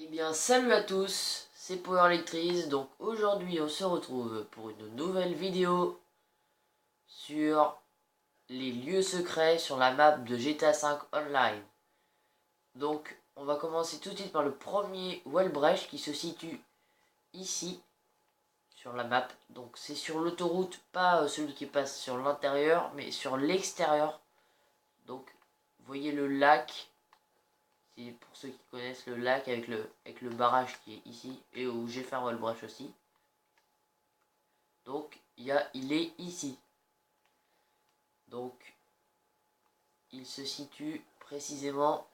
Eh bien, salut à tous, c'est Power Electrice. Donc aujourd'hui, on se retrouve pour une nouvelle vidéo sur les lieux secrets sur la map de GTA V Online. Donc, on va commencer tout de suite par le premier Wellbrecht qui se situe ici sur la map. Donc, c'est sur l'autoroute, pas celui qui passe sur l'intérieur, mais sur l'extérieur. Donc, vous voyez le lac. C'est pour ceux qui connaissent le lac avec le barrage qui est ici et où j'ai fait un wallbrush aussi. Donc il est ici. Donc il se situe précisément.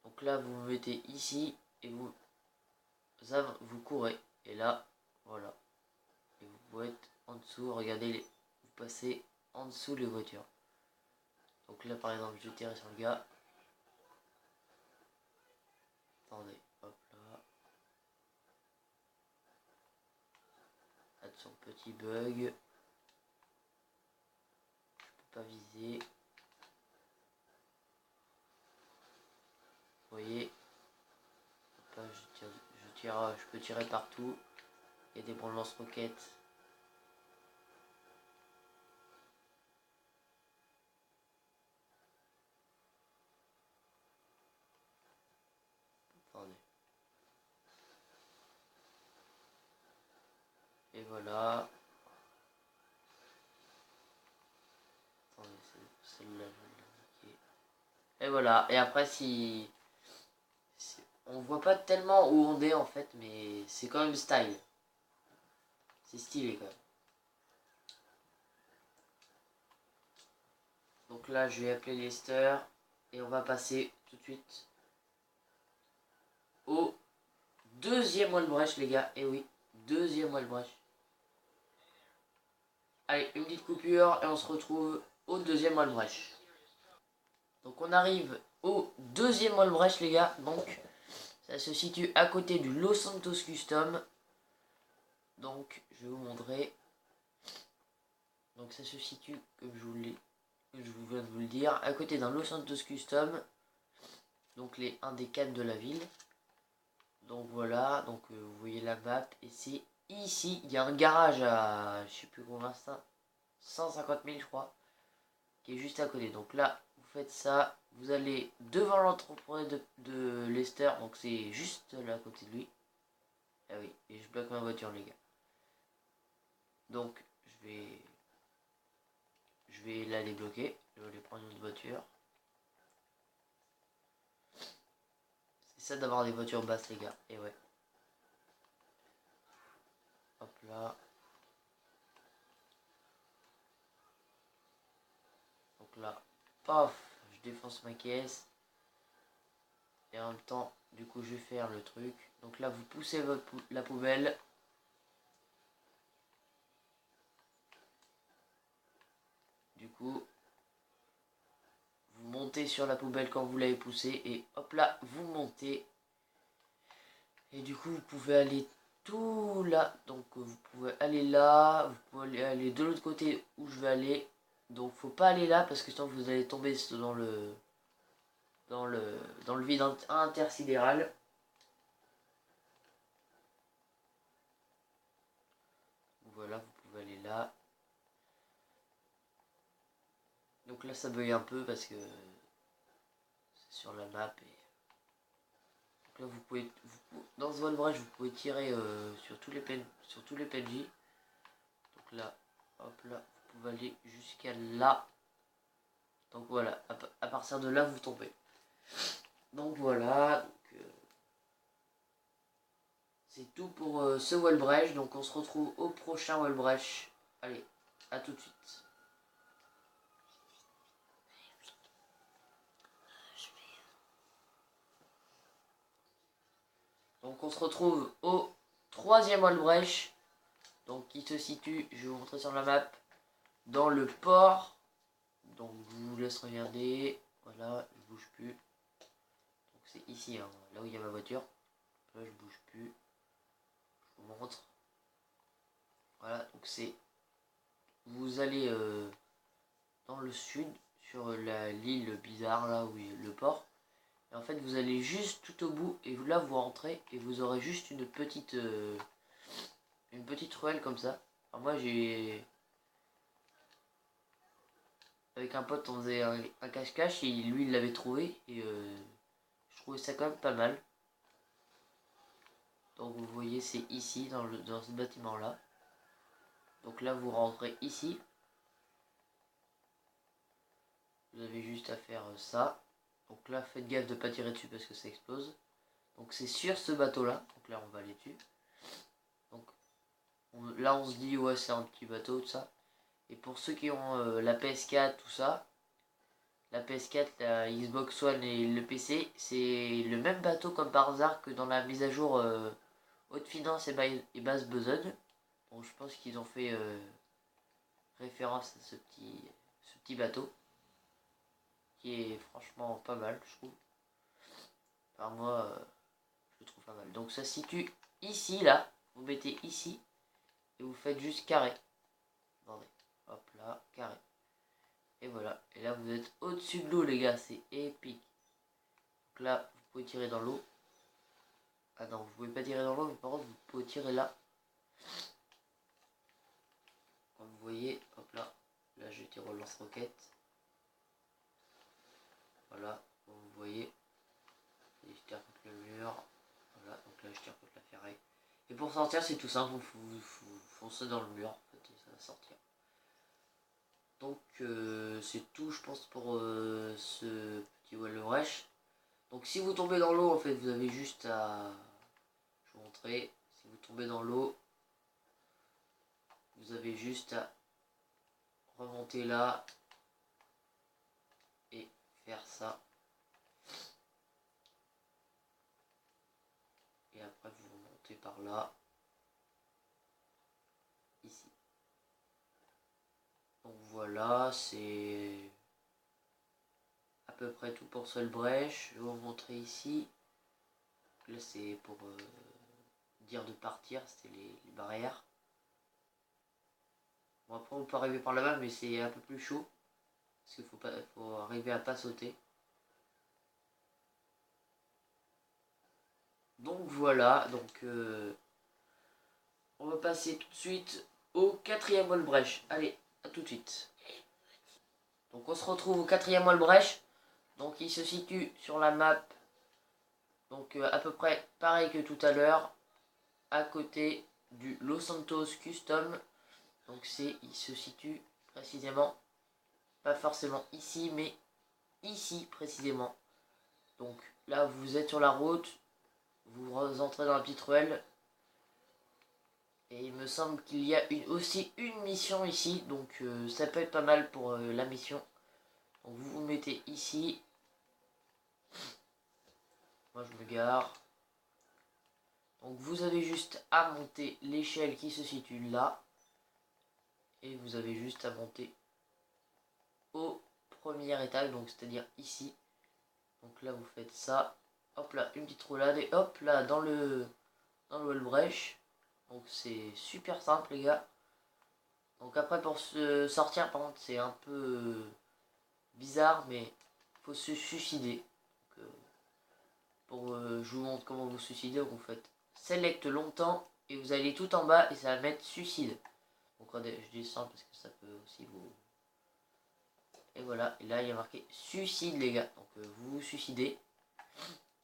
Donc là vous vous mettez ici et vous courez. Et là voilà. Et vous pouvez être en dessous. Regardez vous passez en dessous les voitures. Donc là par exemple je vais tirer sur le gars. Attendez, hop là. Attention, petit bug. Je peux pas viser. Vous voyez, là, je peux tirer partout. Il y a des bons lance-roquettes. Attendez. Et voilà. Attendez, celle-là, je vais l'indiquer. Et voilà. Et après, on voit pas tellement où on est en fait, mais c'est quand même style. C'est stylé quand même. Donc là, je vais appeler Lester. Et on va passer tout de suite au deuxième wallbrecht, les gars. Et oui, deuxième wallbrecht. Allez, une petite coupure et on se retrouve au deuxième wallbrecht. Donc on arrive au deuxième wallbrecht, les gars. Donc ça se situe à côté du Los Santos Custom. Donc je vais vous montrer. Donc ça se situe, comme je vous viens de vous le dire, à côté d'un Los Santos Custom. Donc un des 4 de la ville. Donc voilà, donc vous voyez la map. Et c'est ici, il y a un garage à, je sais plus combien ça, 150 000 je crois, qui est juste à côté. Donc là, vous faites ça, vous allez devant l'entrepôt de Lester. Donc c'est juste là à côté de lui. Ah oui, et je bloque ma voiture, les gars. Donc je vais la débloquer. Je vais aller prendre une autre voiture. C'est ça d'avoir des voitures basses, les gars. Et ouais. Hop là. Donc là, paf, je défonce ma caisse. Et en même temps, du coup, je vais faire le truc. Donc là, vous poussez la poubelle. Du coup, vous montez sur la poubelle quand vous l'avez poussée. Et hop là, vous montez. Et du coup, vous pouvez aller tout là. Donc, vous pouvez aller là. Vous pouvez aller de l'autre côté où je vais aller. Donc, faut pas aller là parce que sinon vous allez tomber dans le vide intersidéral. Voilà, vous pouvez aller là. Donc là, ça bug un peu parce que c'est sur la map. Donc là, dans ce wallbrecht, vous pouvez tirer sur tous les PNJ. Donc là, hop là, vous pouvez aller jusqu'à là. Donc voilà, à partir de là, vous tombez. Donc voilà, c'est tout pour ce wallbrecht. Donc on se retrouve au prochain wallbrecht. Allez, à tout de suite. Donc on se retrouve au troisième wallbrecht. Donc qui se situe, je vais vous montrer sur la map, dans le port. Donc je vous laisse regarder. Voilà, je bouge plus. Donc c'est ici, hein, là où il y a ma voiture. Là je bouge plus. Je vous montre. Voilà, donc c'est. Vous allez dans le sud, sur l'île bizarre là où il y a le port. Et en fait vous allez juste tout au bout et là vous rentrez et vous aurez juste une petite ruelle comme ça. Alors moi j'ai... Avec un pote on faisait un cache-cache et lui il l'avait trouvé et je trouvais ça quand même pas mal. Donc vous voyez c'est ici dans ce bâtiment là. Donc là vous rentrez ici. Vous avez juste à faire ça. Donc là faites gaffe de ne pas tirer dessus parce que ça explose. Donc c'est sur ce bateau là. Donc là on va aller dessus. Donc là on se dit ouais c'est un petit bateau tout ça. Et pour ceux qui ont la PS4 tout ça. La PS4, la Xbox One et le PC, c'est le même bateau comme par hasard que dans la mise à jour Haute Finance et Basse Besogne. Donc je pense qu'ils ont fait référence à ce petit bateau. Qui est franchement pas mal, je trouve. Par moi, je le trouve pas mal. Donc ça se situe ici, là. Vous mettez ici. Et vous faites juste carré. Attendez. Hop là, carré. Et voilà. Et là, vous êtes au-dessus de l'eau, les gars. C'est épique. Donc là, vous pouvez tirer dans l'eau. Ah non, vous pouvez pas tirer dans l'eau, mais par contre, vous pouvez tirer là. Comme vous voyez, hop là. Là, je tire au lance-roquette. Voilà, comme vous voyez. Et je tire contre le mur. Voilà, donc là, je tire contre la ferraille. Et pour sortir, c'est tout simple. Vous foncez dans le mur, en fait, et ça va sortir. Donc, c'est tout, je pense, pour ce petit wall rush. Donc, si vous tombez dans l'eau, en fait, vous avez juste à... Je vais vous montrer. Si vous tombez dans l'eau, vous avez juste à remonter là et faire ça. Et après vous remontez par là, ici. Donc voilà, c'est à peu près tout pour Sol Brèche. Je vais vous montrer ici. Là c'est pour dire de partir, c'était les barrières. Bon après on peut arriver par là-bas mais c'est un peu plus chaud. Parce qu'il faut arriver à pas sauter. Donc voilà, donc on va passer tout de suite au quatrième wall brèche. Allez, à tout de suite. Donc on se retrouve au quatrième wall brèche. Donc il se situe sur la map. Donc à peu près pareil que tout à l'heure. À côté du Los Santos Custom. Donc il se situe précisément, pas forcément ici, mais ici précisément. Donc là vous êtes sur la route. Vous entrez dans la petite ruelle. Et il me semble qu'il y a aussi une mission ici. Donc ça peut être pas mal pour la mission. Donc vous vous mettez ici. Moi je me gare. Donc vous avez juste à monter l'échelle qui se situe là. Et vous avez juste à monter au premier étage. Donc c'est-à-dire ici. Donc là vous faites ça. Hop là, une petite roulade. Et hop là dans le wall brèche. Donc c'est super simple les gars. Donc après pour se sortir par contre c'est un peu bizarre. Mais faut se suicider. Je vous montre comment vous suicidez. Vous faites select longtemps et vous allez tout en bas et ça va mettre suicide. Donc je descends parce que ça peut aussi vous... Et voilà, et là il y a marqué suicide les gars. Donc vous vous suicidez.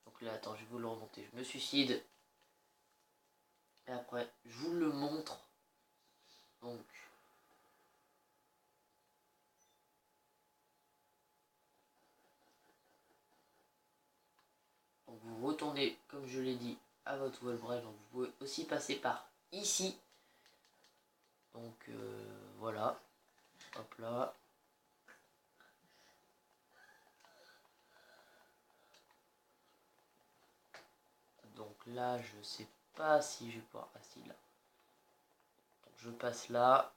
Donc là attends, je vais vous le remonter. Je me suicide. Et après je vous le montre. Donc vous retournez comme je l'ai dit à votre wall brèche. Donc vous pouvez aussi passer par ici. Donc voilà. Hop là. Donc là je sais pas si je vais pouvoir... Ah si là. Donc je passe là.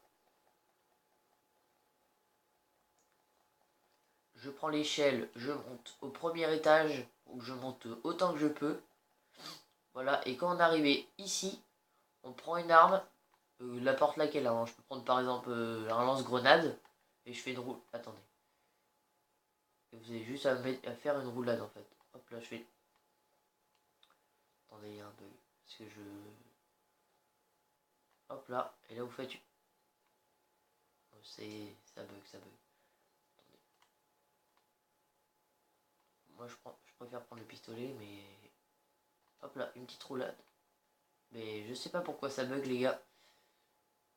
Je prends l'échelle, je monte au premier étage, donc je monte autant que je peux. Voilà, et quand on arrive ici, on prend une arme, n'importe laquelle, hein. Je peux prendre par exemple un lance-grenade, et je fais une roue. Attendez. Et vous avez juste à faire une roulade en fait. Hop là, je fais... Attendez, il y a un bug. Parce que je... Hop là, et là vous faites... Oh, c'est... Ça bug, ça bug. Attendez. Moi je préfère prendre le pistolet, mais... Hop là, une petite roulade. Mais je sais pas pourquoi ça bug les gars.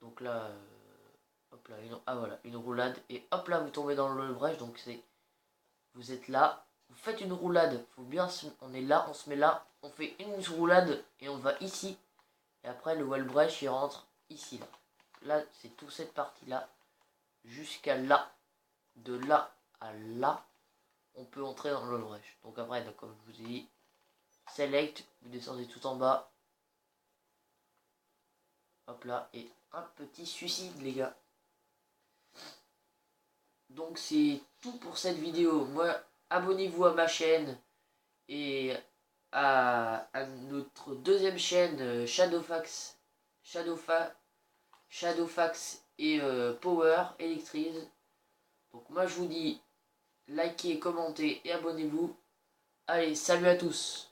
Donc là... Hop là, ah voilà, une roulade. Et hop là, vous tombez dans le brèche. Donc c'est... Vous êtes là. Vous faites une roulade. Faut bien on est là, on se met là. On fait une roulade et on va ici. Et après le wall brèche il rentre ici là. Là c'est toute cette partie là. Jusqu'à là. De là à là. On peut entrer dans le wall brèche. Donc après, donc, comme je vous ai dit. Select. Vous descendez tout en bas. Hop là. Et un petit suicide les gars. Donc c'est tout pour cette vidéo. Moi, abonnez-vous à ma chaîne et à notre deuxième chaîne Shadowfax et Power Electrise. Donc moi je vous dis likez, commentez et abonnez-vous. Allez, salut à tous.